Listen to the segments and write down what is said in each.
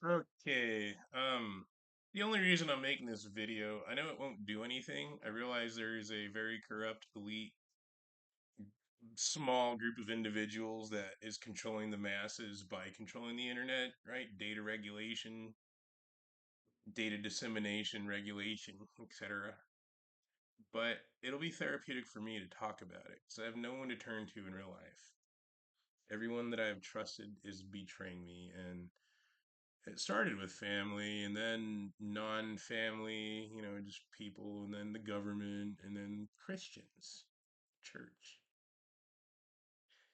Okay. The only reason I'm making this video, I know it won't do anything. I realize there is a very corrupt, elite, small group of individuals that is controlling the masses by controlling the internet, right? Data regulation, data dissemination, regulation, etc. But it'll be therapeutic for me to talk about it because I have no one to turn to in real life. Everyone that I have trusted is betraying me, and it started with family and then non-family, just people, and then the government, and then Christians, church.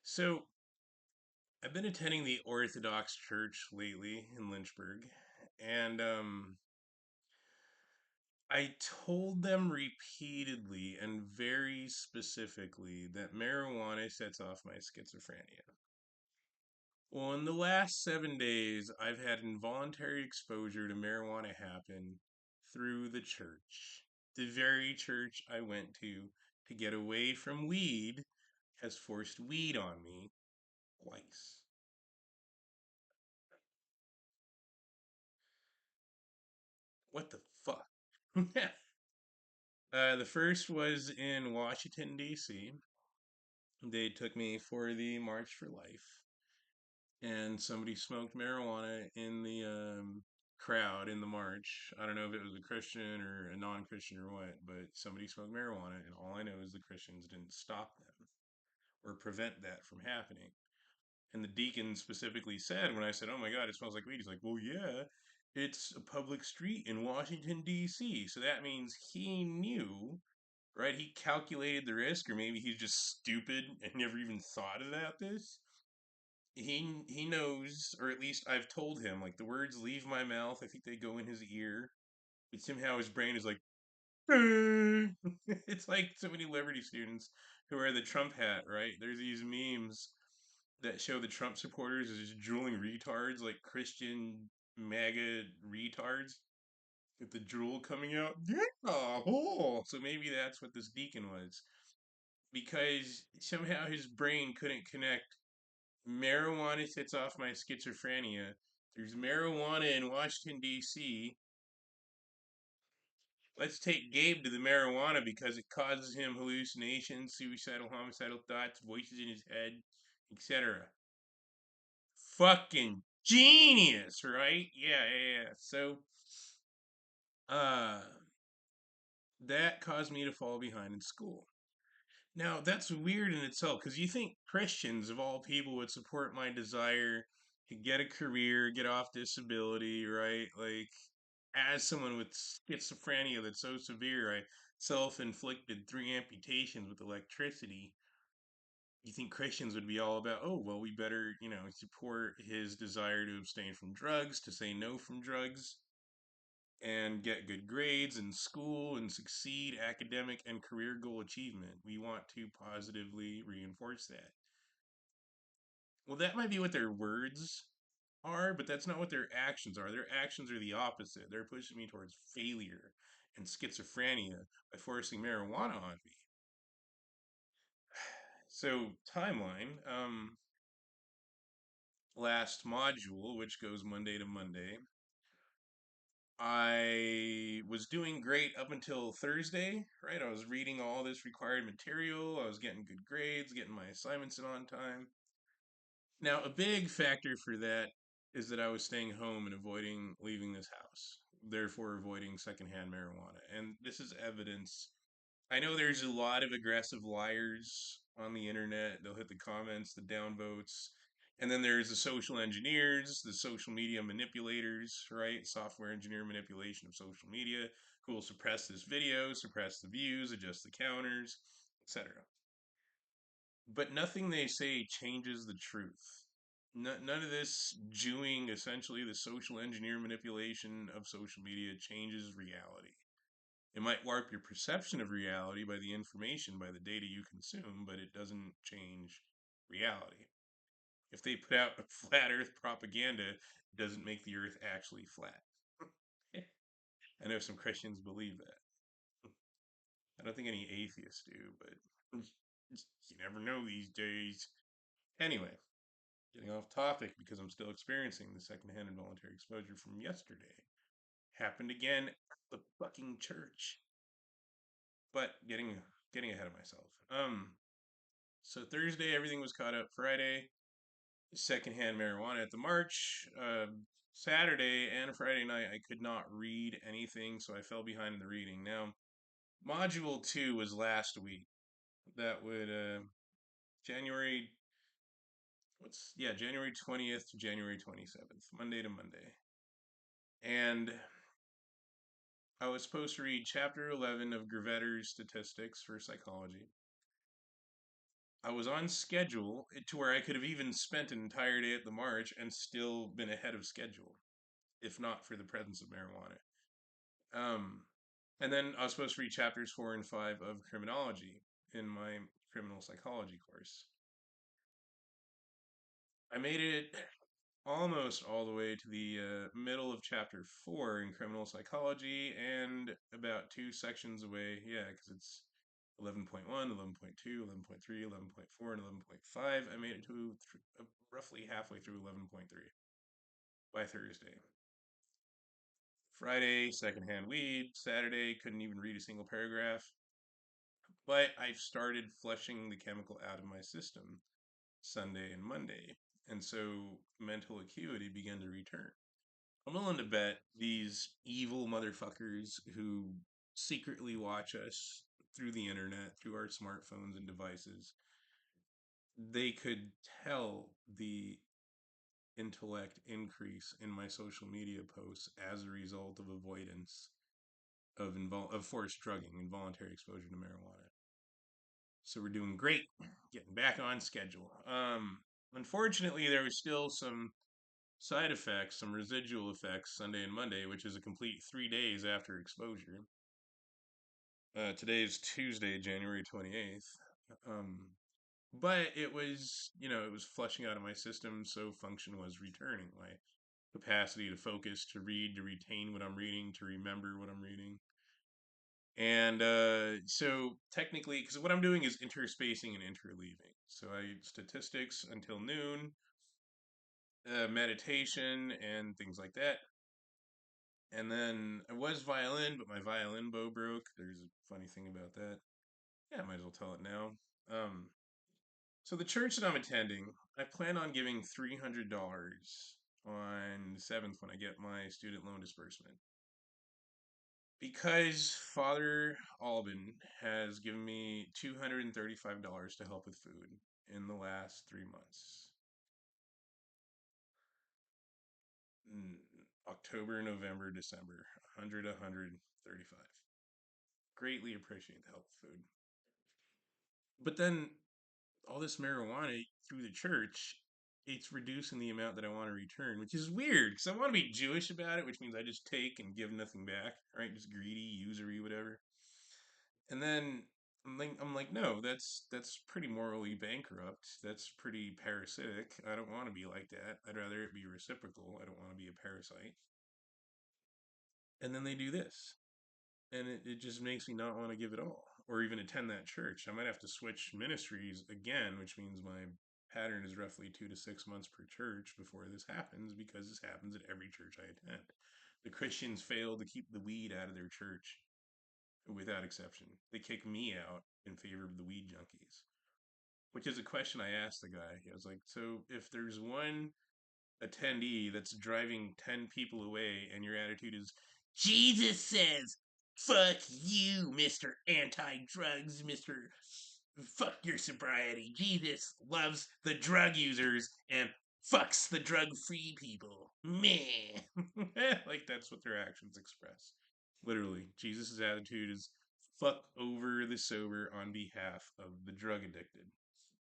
So I've been attending the Orthodox Church lately in Lynchburg, and I told them repeatedly and very specifically that marijuana sets off my schizophrenia. Well, in the last 7 days, I've had involuntary exposure to marijuana happen through the church. The very church I went to get away from weed has forced weed on me twice. What the fuck? The first was in Washington, D.C. They took me for the March for Life, and somebody smoked marijuana in the crowd in the march. I don't know if it was a Christian or a non-Christian or what, but somebody smoked marijuana, and all I know is the Christians didn't stop them or prevent that from happening. And the deacon specifically said, when I said, "Oh my God, it smells like weed," he's like, "Well, yeah, it's a public street in Washington D.C., so that means he knew." Right, he calculated the risk, or maybe he's just stupid and never even thought about this. He knows, or at least I've told him, like the words leave my mouth. I think they go in his ear, but somehow his brain is like, it's like so many Liberty students who wear the Trump hat, right? There's these memes that show the Trump supporters as just drooling retards, like Christian MAGA retards, with the drool coming out. Yeah, oh. So maybe that's what this deacon was, because somehow his brain couldn't connect marijuana sets off my schizophrenia. There's marijuana in Washington, D.C. Let's take Gabe to the marijuana because it causes him hallucinations, suicidal, homicidal thoughts, voices in his head, etc. Fucking genius, right? Yeah. So, uh, that caused me to fall behind in school. Now, that's weird in itself because you think Christians, of all people, would support my desire to get a career, get off disability, right? Like, as someone with schizophrenia that's so severe, I self inflicted 3 amputations with electricity. You think Christians would be all about, oh, well, we better, support his desire to abstain from drugs, to say no from drugs, and get good grades in school and succeed academic and career goal achievement. We want to positively reinforce that. Well, that might be what their words are, but that's not what their actions are. Their actions are the opposite. They're pushing me towards failure and schizophrenia by forcing marijuana on me. So, timeline. Last module, which goes Monday to Monday, I was doing great up until Thursday, right? I was reading all this required material. I was getting good grades, getting my assignments in on time. Now, a big factor for that is that I was staying home and avoiding leaving this house, therefore avoiding secondhand marijuana. And this is evidence. I know there's a lot of aggressive liars on the internet. They'll hit the comments, the downvotes. And then there's the social engineers, the social media manipulators, right? Software engineer manipulation of social media, who will suppress this video, suppress the views, adjust the counters, etc. But nothing they say changes the truth. None of this Jewing, essentially the social engineer manipulation of social media, changes reality. It might warp your perception of reality by the information, by the data you consume, but it doesn't change reality. If they put out a flat earth propaganda, it doesn't make the earth actually flat. I know some Christians believe that. I don't think any atheists do, but you never know these days. Anyway, Getting off topic because I'm still experiencing the secondhand involuntary exposure from yesterday. Happened again at the fucking church. But getting ahead of myself. So Thursday everything was caught up. Friday, secondhand marijuana at the march. Saturday and Friday night I could not read anything, so I fell behind in the reading. Now, module 2 was last week. That would January January 20th to January 27th, Monday to Monday. And I was supposed to read chapter 11 of Gravetter's Statistics for Psychology. I was on schedule to where I could have even spent an entire day at the march and still been ahead of schedule, if not for the presence of marijuana. Um, and then I was supposed to read chapters 4 and 5 of criminology in my criminal psychology course. I made it almost all the way to the middle of chapter 4 in criminal psychology and about 2 sections away, yeah, because it's 11.1, 11.2, 11.3, 11.4, and 11.5. I made it to roughly halfway through 11.3 by Thursday. Friday, secondhand weed. Saturday, couldn't even read a single paragraph. But I've started flushing the chemical out of my system Sunday and Monday. And so mental acuity began to return. I'm willing to bet these evil motherfuckers who secretly watch us through the internet, through our smartphones and devices, they could tell the intellect increase in my social media posts as a result of avoidance of forced drugging, involuntary exposure to marijuana. So we're doing great, getting back on schedule. Unfortunately, there was still some side effects, some residual effects Sunday and Monday, which is a complete 3 days after exposure. Today is Tuesday, January 28th. Um, but it was, it was flushing out of my system, so function was returning. My capacity to focus, to read, to retain what I'm reading, to remember what I'm reading. And so technically, because what I'm doing is interspacing and interleaving. So I statistics until noon, meditation, and things like that. And then I was violin, but my violin bow broke. There's a funny thing about that. Yeah, I might as well tell it now. Um, so the church that I'm attending, I plan on giving $300 on the 7th when I get my student loan disbursement. Because Father Albin has given me $235 to help with food in the last 3 months. Mm, October, November, December, 100, 135. Greatly appreciate the help with food. But then all this marijuana through the church, it's reducing the amount that I want to return, which is weird because I want to be Jewish about it, which means I just take and give nothing back, right? Just greedy, usury, whatever. And then I'm like, no, that's pretty morally bankrupt. That's pretty parasitic. I don't want to be like that. I'd rather it be reciprocal. I don't want to be a parasite. And then they do this. And it just makes me not want to give it all or even attend that church. I might have to switch ministries again, which means my pattern is roughly 2 to 6 months per church before this happens because this happens at every church I attend. The Christians fail to keep the weed out of their church without exception. They kick me out in favor of the weed junkies, which is a question I asked the guy. I was like, so if there's one attendee that's driving 10 people away and your attitude is, Jesus says, fuck you, Mr. Anti-Drugs, Mr. Fuck your sobriety. Jesus loves the drug users and fucks the drug-free people. Meh. Like, that's what their actions express. Literally, Jesus' attitude is fuck over the sober on behalf of the drug addicted.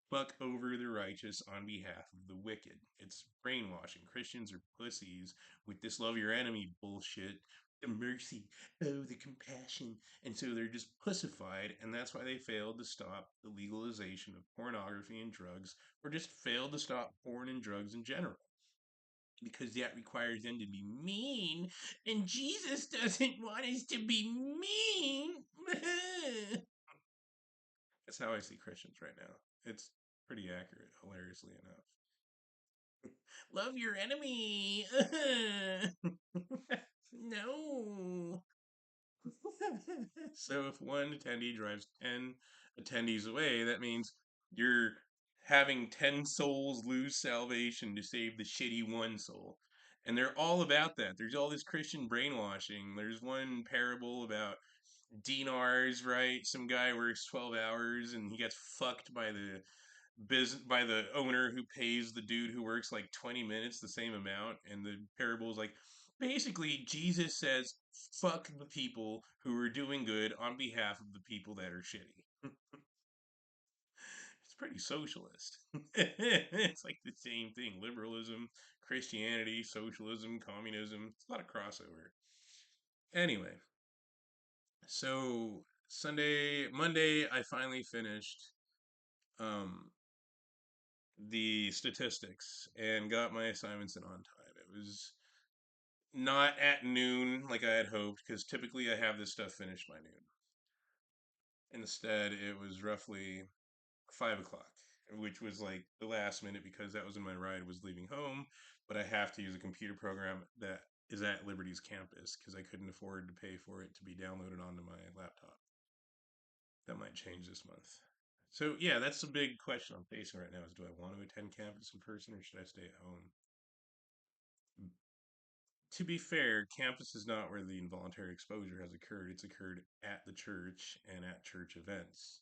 Fuck over the righteous on behalf of the wicked. It's brainwashing. Christians are pussies with this love your enemy bullshit. The mercy, oh, the compassion. And so they're just pussified, and that's why they failed to stop the legalization of pornography and drugs, or just failed to stop porn and drugs in general. Because that requires them to be mean, and Jesus doesn't want us to be mean. That's how I see Christians right now. It's pretty accurate, hilariously enough. Love your enemy. No. So if one attendee drives 10 attendees away, that means you're having 10 souls lose salvation to save the shitty one soul. And they're all about that. There's all this Christian brainwashing. There's one parable about dinars, right? Some guy works 12 hours and he gets fucked by the owner who pays the dude who works like 20 minutes the same amount. And the parable is like, basically Jesus says fuck the people who are doing good on behalf of the people that are shitty. It's pretty socialist. It's like the same thing: liberalism, Christianity, socialism, communism. It's a lot of crossover. Anyway, so Monday, I finally finished um, the statistics and got my assignments in on time. It was not at noon like I had hoped, because typically I have this stuff finished by noon. Instead, it was roughly 5 o'clock, which was like the last minute because that was when my ride was leaving home. But I have to use a computer program that is at Liberty's campus because I couldn't afford to pay for it to be downloaded onto my laptop. That might change this month. So yeah, that's the big question I'm facing right now: is do I want to attend campus in person or should I stay at home? To be fair, campus is not where the involuntary exposure has occurred. It's occurred at the church and at church events.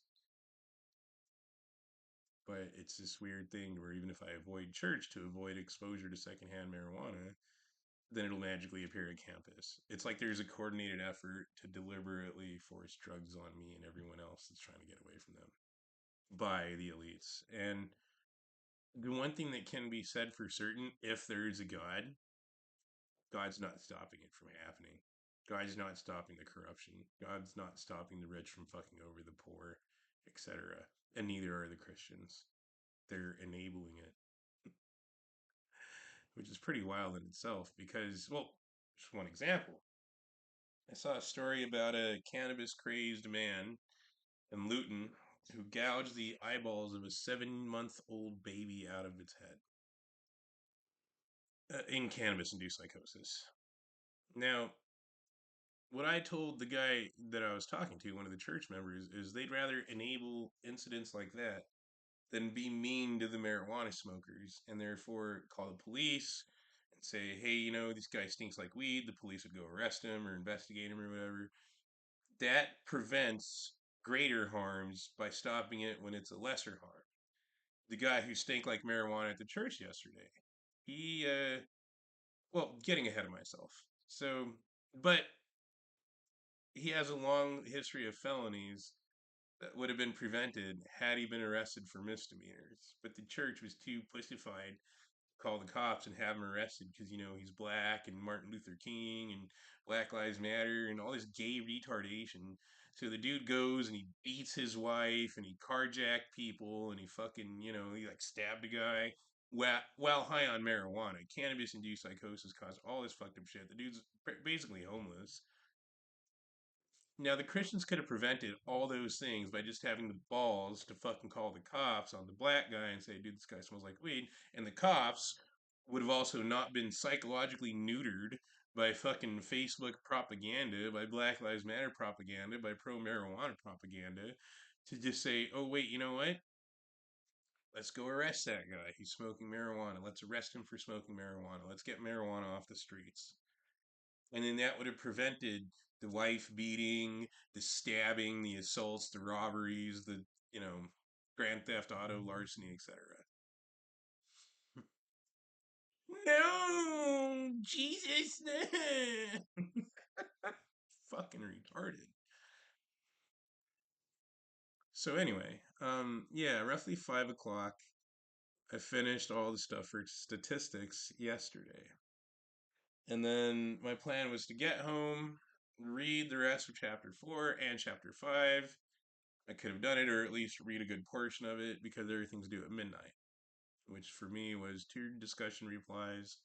But it's this weird thing where even if I avoid church to avoid exposure to secondhand marijuana, then it'll magically appear at campus. It's like there's a coordinated effort to deliberately force drugs on me and everyone else that's trying to get away from them by the elites. And the one thing that can be said for certain, if there is a God, God's not stopping it from happening. God's not stopping the corruption. God's not stopping the rich from fucking over the poor, etc. And neither are the Christians. They're enabling it, which is pretty wild in itself because, well, just one example. I saw a story about a cannabis-crazed man in Luton who gouged the eyeballs of a 7-month-old baby out of its head in cannabis-induced psychosis. Now, what I told the guy that I was talking to, one of the church members, is they'd rather enable incidents like that than be mean to the marijuana smokers and therefore call the police and say, hey, this guy stinks like weed. The police would go arrest him or investigate him or whatever. That prevents greater harms by stopping it when it's a lesser harm. The guy who stank like marijuana at the church yesterday, he, well, getting ahead of myself. So, but he has a long history of felonies that would have been prevented had he been arrested for misdemeanors. But the church was too pussified to call the cops and have him arrested because, he's black and Martin Luther King and Black Lives Matter and all this gay retardation. So the dude goes and he beats his wife and he carjacked people and he fucking, he like stabbed a guy while high on marijuana. Cannabis induced psychosis caused all this fucked up shit. The dude's basically homeless. Now, the Christians could have prevented all those things by just having the balls to fucking call the cops on the black guy and say, dude, this guy smells like weed. And the cops would have also not been psychologically neutered by fucking Facebook propaganda, by Black Lives Matter propaganda, by pro marijuana propaganda to just say, oh, wait, you know what? Let's go arrest that guy. He's smoking marijuana. Let's arrest him for smoking marijuana. Let's get marijuana off the streets. And then that would have prevented the wife beating, the stabbing, the assaults, the robberies, the, grand theft auto, larceny, etc. No, Jesus, no. Fucking retarded. So anyway, yeah, roughly 5 o'clock. I finished all the stuff for statistics yesterday. And then my plan was to get home, read the rest of chapter 4 and chapter 5. I could have done it, or at least read a good portion of it, because everything's due at midnight, which for me was 2 discussion replies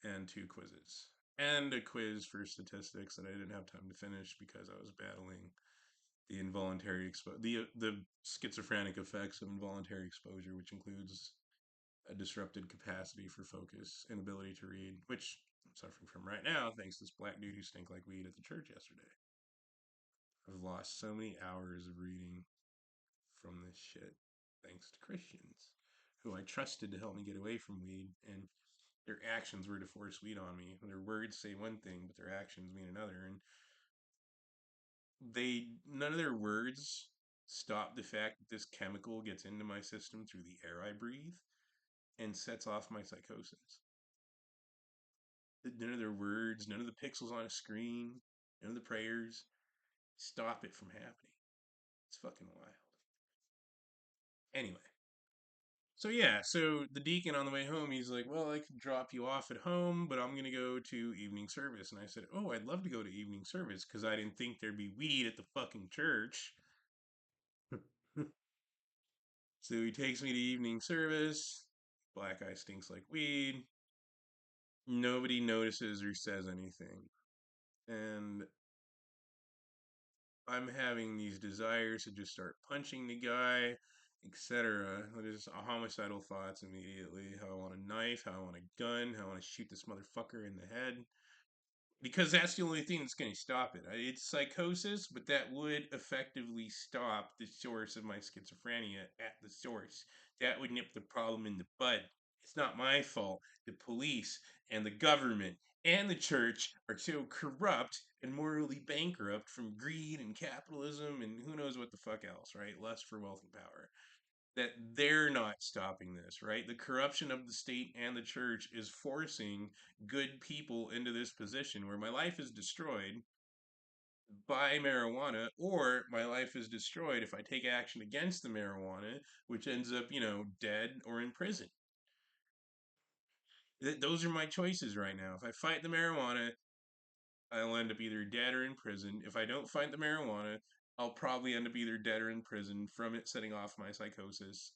and 2 quizzes. And a quiz for statistics that I didn't have time to finish because I was battling the involuntary the schizophrenic effects of involuntary exposure, which includes a disrupted capacity for focus and ability to read, which I'm suffering from right now thanks to this black dude who stink like weed at the church yesterday. I've lost so many hours of reading from this shit thanks to Christians who I trusted to help me get away from weed, and their actions were to force weed on me. Their words say one thing, but their actions mean another, and they none of their words stop the fact that this chemical gets into my system through the air I breathe and sets off my psychosis. None of their words, none of the pixels on a screen, none of the prayers stop it from happening. It's fucking wild. Anyway, so the deacon on the way home, he's like, "Well, I could drop you off at home, but I'm gonna go to evening service." And I said, "Oh, I'd love to go to evening service because I didn't think there'd be weed at the fucking church." So he takes me to evening service. Black guy stinks like weed. Nobody notices or says anything. And I'm having these desires to just start punching the guy, etc. Just homicidal thoughts immediately. How I want a knife, how I want a gun, how I want to shoot this motherfucker in the head. Because that's the only thing that's going to stop it. It's psychosis, but that would effectively stop the source of my schizophrenia at the source. That would nip the problem in the bud. It's not my fault. The police and the government and the church are so corrupt and morally bankrupt from greed and capitalism and who knows what the fuck else, right? Lust for wealth and power, that they're not stopping this, right? The corruption of the state and the church is forcing good people into this position where my life is destroyed by marijuana, or my life is destroyed if I take action against the marijuana, which ends up, dead or in prison. Those are my choices right now. If I fight the marijuana, I'll end up either dead or in prison. If I don't fight the marijuana, I'll probably end up either dead or in prison from it setting off my psychosis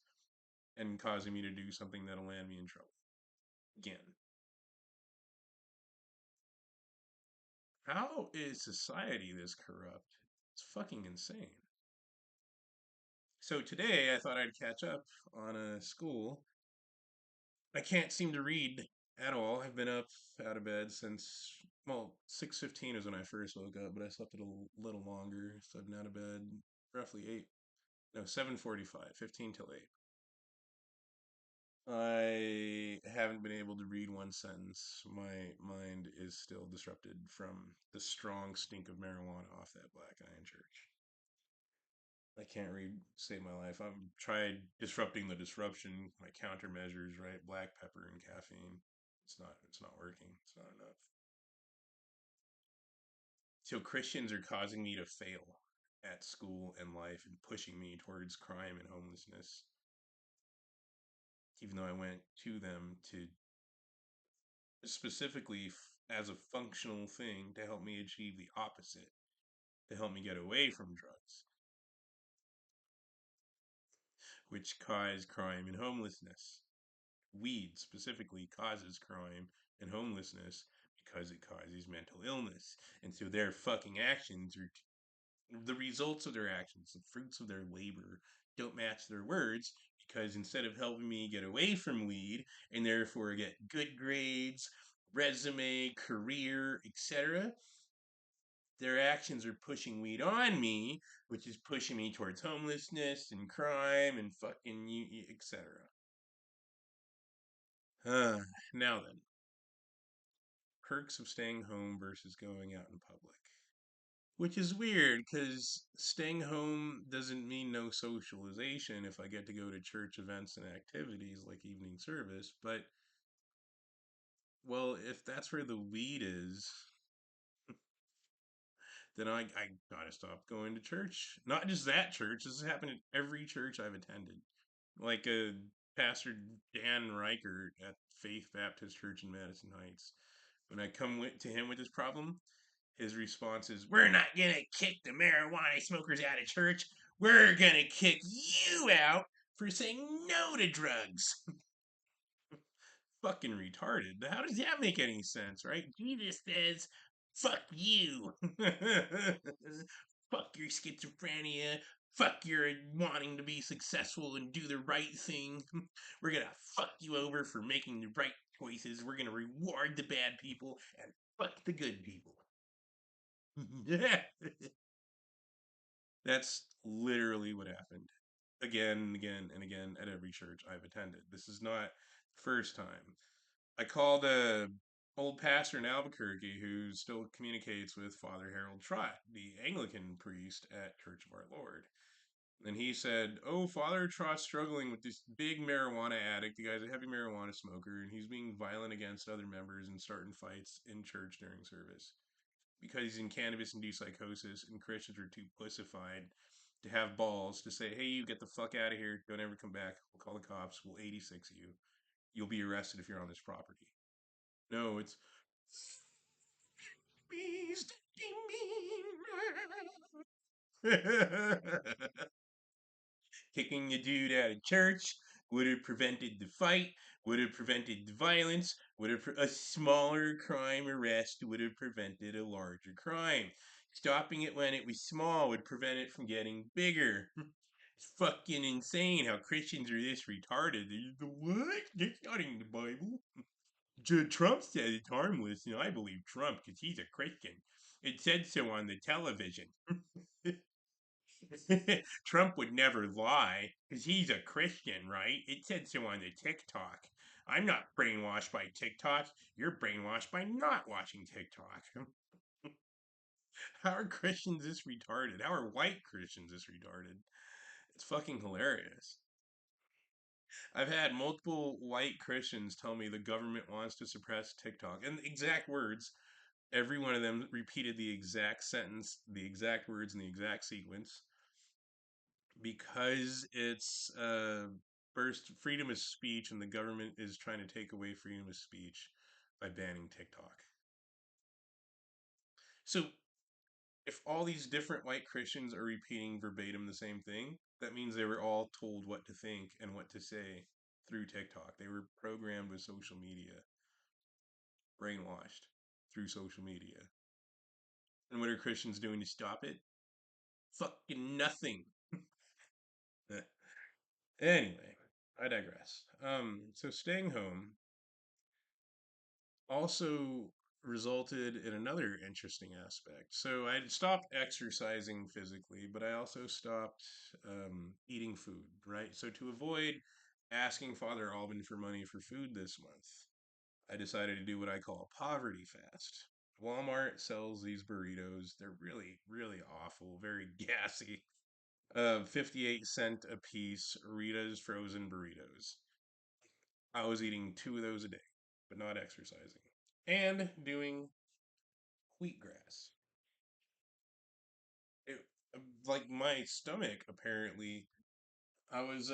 and causing me to do something that'll land me in trouble again. How is society this corrupt? It's fucking insane. So today I thought I'd catch up on a school. I can't seem to read at all. I've been up out of bed since 6:15 is when I first woke up, but I slept a little longer, so I've been out of bed roughly 8. No, 7:45, 15 till 8. I haven't been able to read one sentence. My mind is still disrupted from the strong stink of marijuana off that black guy in church. I can't read save my life. I've tried disrupting the disruption, my countermeasures, right? Black pepper and caffeine. It's not working. It's not enough. So Christians are causing me to fail at school and life and pushing me towards crime and homelessness, even though I went to them to specifically as a functional thing to help me achieve the opposite, to help me get away from drugs, which cause crime and homelessness. Weed specifically causes crime and homelessness because it causes mental illness. And so their fucking actions are the results of their actions, the fruits of their labor don't match their words because instead of helping me get away from weed and therefore get good grades, resume, career, etc., their actions are pushing weed on me, which is pushing me towards homelessness and crime and fucking etc. Now then, perks of staying home versus going out in public. Which is weird because staying home doesn't mean no socialization if I get to go to church events and activities like evening service. But, well, if that's where the weed is, then I gotta stop going to church. Not just that church, this has happened at every church I've attended. Like Pastor Dan Reichert at Faith Baptist Church in Madison Heights. When I come to him with this problem, his response is, "We're not going to kick the marijuana smokers out of church. We're going to kick you out for saying no to drugs." Fucking retarded. How does that make any sense, right? Jesus says, "Fuck you." Fuck your schizophrenia. Fuck your wanting to be successful and do the right thing. We're gonna fuck you over for making the right choices. We're gonna reward the bad people and fuck the good people. That's literally what happened. Again and again and again at every church I've attended. This is not the first time. I called a old pastor in Albuquerque who still communicates with Father Harold Trott, the Anglican priest at Church of Our Lord. And he said, "Oh, Father Trott's struggling with this big marijuana addict. The guy's a heavy marijuana smoker, and he's being violent against other members and starting fights in church during service because he's in cannabis-induced psychosis, and Christians are too pussified to have balls to say, 'Hey, you get the fuck out of here. Don't ever come back. We'll call the cops. We'll 86 you. You'll be arrested if you're on this property.'" No, it's beast kicking a dude out of church would have prevented the fight, would have prevented the violence, would have a smaller crime arrest would have prevented a larger crime. Stopping it when it was small would prevent it from getting bigger. It's fucking insane how Christians are this retarded. What? That's not in the Bible. Trump said it's harmless, and I believe Trump because he's a Christian. It said so on the television. Trump would never lie because he's a Christian, right? It said so on the TikTok. I'm not brainwashed by TikTok. You're brainwashed by not watching TikTok. How are Christians this retarded? How are white Christians this retarded? It's fucking hilarious. I've had multiple white Christians tell me the government wants to suppress TikTok. And the exact words, every one of them repeated the exact sentence, the exact words, in the exact sequence because it's first freedom of speech, and the government is trying to take away freedom of speech by banning TikTok. So if all these different white Christians are repeating verbatim the same thing, that means they were all told what to think and what to say through TikTok. They were programmed with social media, brainwashed through social media. And what are Christians doing to stop it? Fucking nothing. Anyway, I digress. So staying home also resulted in another interesting aspect. So I stopped exercising physically, but I also stopped eating food, right? So to avoid asking Father Alban for money for food this month, I decided to do what I call a poverty fast. Walmart sells these burritos. They're really, really awful, very gassy. 58 cent a piece Rita's frozen burritos. I was eating 2 of those a day, but not exercising. And doing wheatgrass. It, like my stomach, apparently, I was,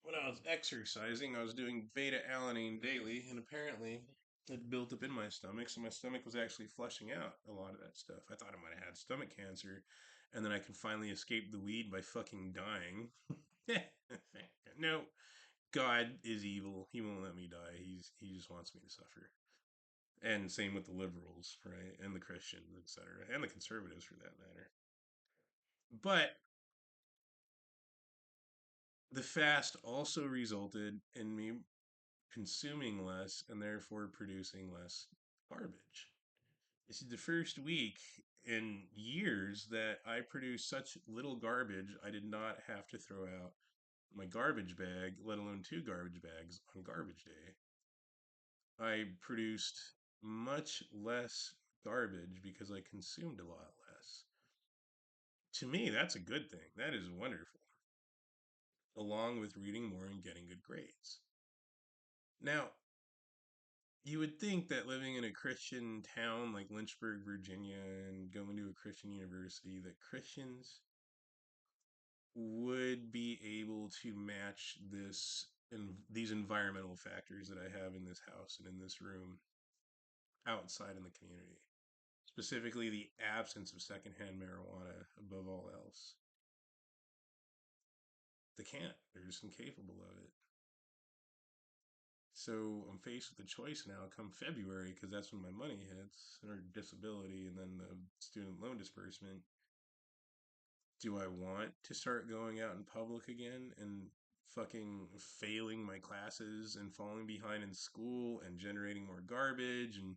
when I was exercising, I was doing beta alanine daily, and apparently it built up in my stomach, so my stomach was actually flushing out a lot of that stuff. I thought I might have had stomach cancer, and then I can finally escape the weed by fucking dying. No, God is evil. He won't let me die. He just wants me to suffer. And same with the liberals, right? And the Christians, etc., and the conservatives for that matter. But the fast also resulted in me consuming less and therefore producing less garbage. This is the first week in years that I produced such little garbage, I did not have to throw out my garbage bag, let alone 2 garbage bags on garbage day. I produced much less garbage because I consumed a lot less. To me, that's a good thing. That is wonderful, along with reading more and getting good grades. Now, you would think that living in a Christian town like Lynchburg, Virginia, and going to a Christian university, that Christians would be able to match these environmental factors that I have in this house and in this room outside in the community. Specifically, the absence of secondhand marijuana above all else. They can't. They're just incapable of it. So I'm faced with a choice now come February, because that's when my money hits, or disability, and then the student loan disbursement. Do I want to start going out in public again and fucking failing my classes and falling behind in school and generating more garbage and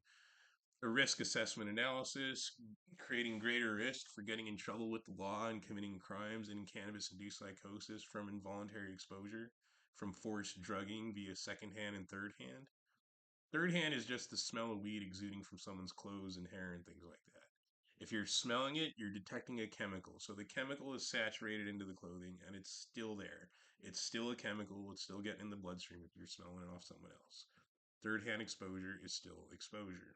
a risk assessment analysis, creating greater risk for getting in trouble with the law and committing crimes in cannabis induced psychosis from involuntary exposure, from forced drugging via secondhand and third hand? Third hand is just the smell of weed exuding from someone's clothes and hair and things like that. If you're smelling it, you're detecting a chemical. So the chemical is saturated into the clothing and it's still there. It's still a chemical. It's still getting in the bloodstream if you're smelling it off someone else. Third hand exposure is still exposure.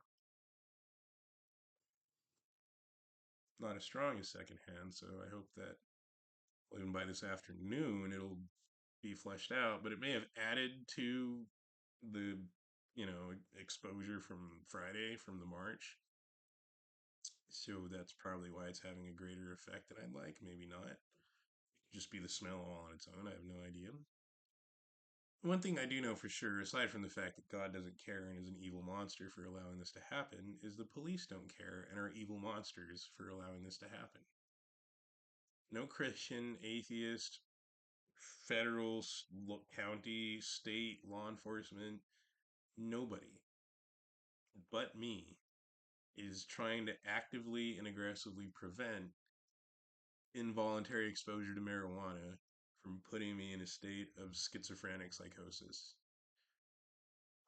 Not as strong as second hand. So I hope that even by this afternoon it'll be fleshed out, but it may have added to the, exposure from Friday from the March. So that's probably why it's having a greater effect than I'd like. Maybe not. Just be the smell all on its own. I have no idea. One thing I do know for sure, aside from the fact that God doesn't care and is an evil monster for allowing this to happen, is the police don't care and are evil monsters for allowing this to happen. No Christian, atheist, federal, county, state, law enforcement, nobody but me is trying to actively and aggressively prevent involuntary exposure to marijuana from putting me in a state of schizophrenic psychosis.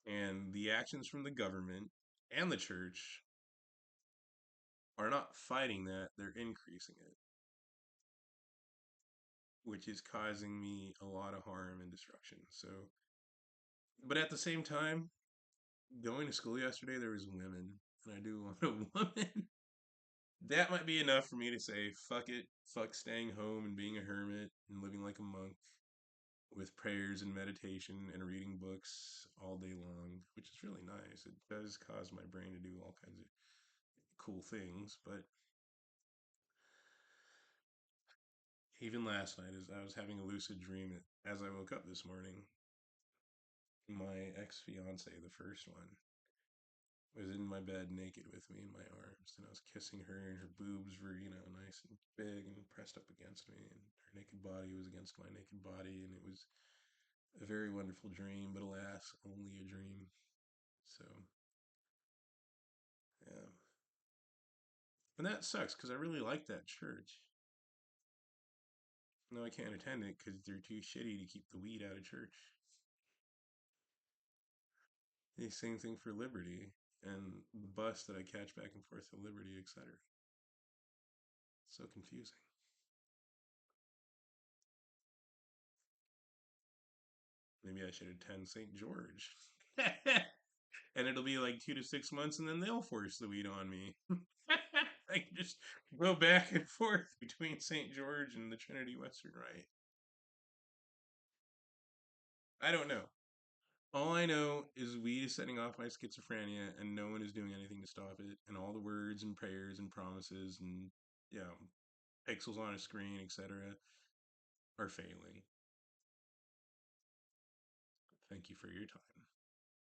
And the actions from the government and the church are not fighting that, they're increasing it, which is causing me a lot of harm and destruction. So, but at the same time, going to school yesterday, there was women, and I do want a woman. That might be enough for me to say, fuck it, fuck staying home and being a hermit and living like a monk with prayers and meditation and reading books all day long, which is really nice. It does cause my brain to do all kinds of cool things. But even last night, as I was having a lucid dream, as I woke up this morning, my ex fiance, the first one, was in my bed naked with me in my arms, and I was kissing her, and her boobs were, nice and big and pressed up against me, and her naked body was against my naked body, and it was a very wonderful dream, but alas, only a dream. So, yeah. And that sucks because I really like that church. No, I can't attend it because they're too shitty to keep the weed out of church. The same thing for Liberty and the bus that I catch back and forth to Liberty, etc. So confusing. Maybe I should attend St. George. And it'll be like 2 to 6 months and then they'll force the weed on me. I can just go back and forth between St. George and the Trinity Western Rite. I don't know. All I know is weed is setting off my schizophrenia, and no one is doing anything to stop it. And all the words and prayers and promises and pixels on a screen, etc., are failing. Thank you for your time.